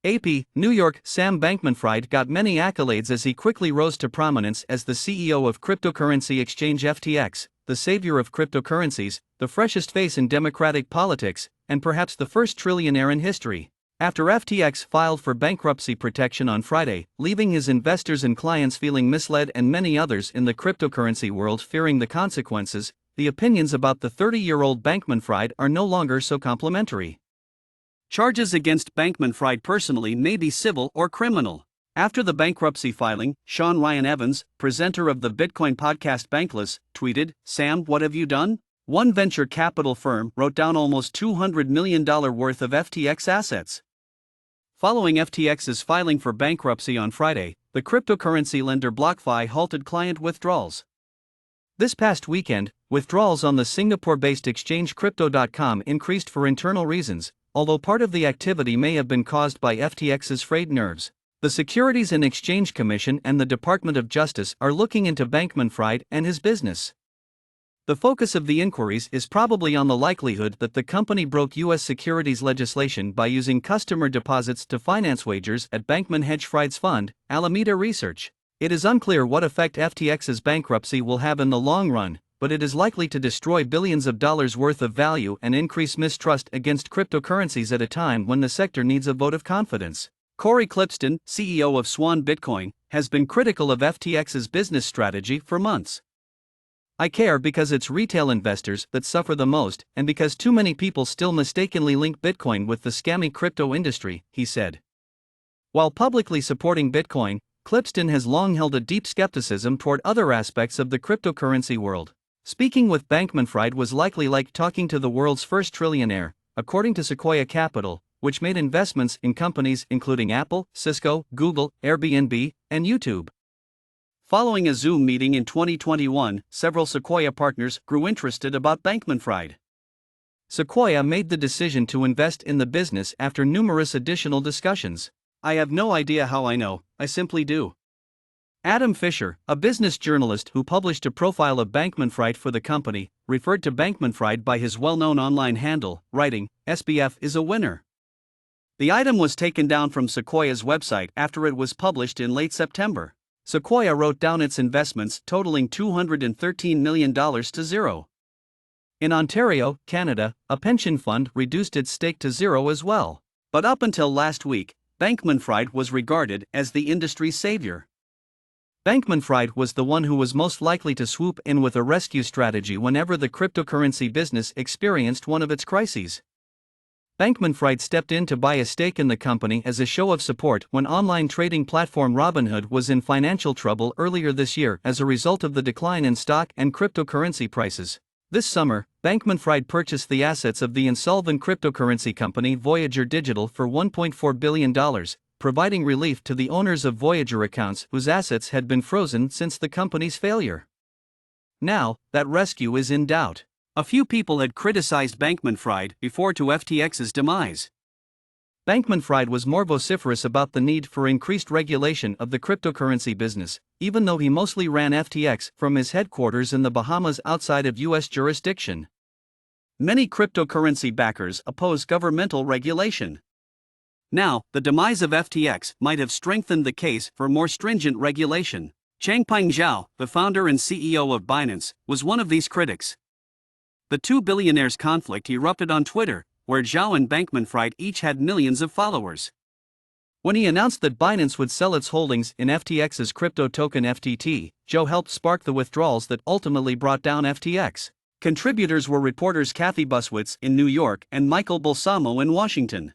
AP, New York. Sam Bankman-Fried got many accolades as he quickly rose to prominence as the CEO of cryptocurrency exchange FTX, the savior of cryptocurrencies, the freshest face in democratic politics, and perhaps the first trillionaire in history. After FTX filed for bankruptcy protection on Friday, leaving his investors and clients feeling misled and many others in the cryptocurrency world fearing the consequences, the opinions about the 30-year-old Bankman-Fried are no longer so complimentary. Charges against Bankman-Fried personally may be civil or criminal. After the bankruptcy filing, Sean Ryan Evans, presenter of the Bitcoin podcast Bankless, tweeted, "Sam, what have you done?" One venture capital firm wrote down almost $200 million worth of FTX assets. Following FTX's filing for bankruptcy on Friday, the cryptocurrency lender BlockFi halted client withdrawals. This past weekend, withdrawals on the Singapore-based exchange Crypto.com increased for internal reasons, although part of the activity may have been caused by FTX's frayed nerves. The Securities and Exchange Commission and the Department of Justice are looking into Bankman-Fried and his business. The focus of the inquiries is probably on the likelihood that the company broke U.S. securities legislation by using customer deposits to finance wagers at Bankman-Fried's fund, Alameda Research. It is unclear what effect FTX's bankruptcy will have in the long run, but it is likely to destroy billions of dollars worth of value and increase mistrust against cryptocurrencies at a time when the sector needs a vote of confidence. Corey Klippsten, CEO of Swan Bitcoin, has been critical of FTX's business strategy for months. "I care because it's retail investors that suffer the most, and because too many people still mistakenly link Bitcoin with the scammy crypto industry," he said. While publicly supporting Bitcoin, Klippsten has long held a deep skepticism toward other aspects of the cryptocurrency world. Speaking with Bankman-Fried was likely like talking to the world's first trillionaire, according to Sequoia Capital, which made investments in companies including Apple, Cisco, Google, Airbnb, and YouTube. Following a Zoom meeting in 2021, several Sequoia partners grew interested about Bankman-Fried. Sequoia made the decision to invest in the business after numerous additional discussions. "I have no idea how I know, I simply do." Adam Fisher, a business journalist who published a profile of Bankman-Fried for the company, referred to Bankman-Fried by his well-known online handle, writing, "SBF is a winner." The item was taken down from Sequoia's website after it was published in late September. Sequoia wrote down its investments totaling $213 million to zero. In Ontario, Canada, a pension fund reduced its stake to zero as well. But up until last week, Bankman-Fried was regarded as the industry's savior. Bankman-Fried was the one who was most likely to swoop in with a rescue strategy whenever the cryptocurrency business experienced one of its crises. Bankman-Fried stepped in to buy a stake in the company as a show of support when online trading platform Robinhood was in financial trouble earlier this year as a result of the decline in stock and cryptocurrency prices. This summer, Bankman-Fried purchased the assets of the insolvent cryptocurrency company Voyager Digital for $1.4 billion, providing relief to the owners of Voyager accounts whose assets had been frozen since the company's failure. Now, that rescue is in doubt. A few people had criticized Bankman-Fried before to FTX's demise. Bankman-Fried was more vociferous about the need for increased regulation of the cryptocurrency business, even though he mostly ran FTX from his headquarters in the Bahamas outside of U.S. jurisdiction. Many cryptocurrency backers oppose governmental regulation. Now, the demise of FTX might have strengthened the case for more stringent regulation. Changpeng Zhao, the founder and CEO of Binance, was one of these critics. The two billionaires' conflict erupted on Twitter, where Zhao and Bankman-Fried each had millions of followers. When he announced that Binance would sell its holdings in FTX's crypto token FTT, Zhao helped spark the withdrawals that ultimately brought down FTX. Contributors were reporters Kathy Buswitz in New York and Michael Balsamo in Washington.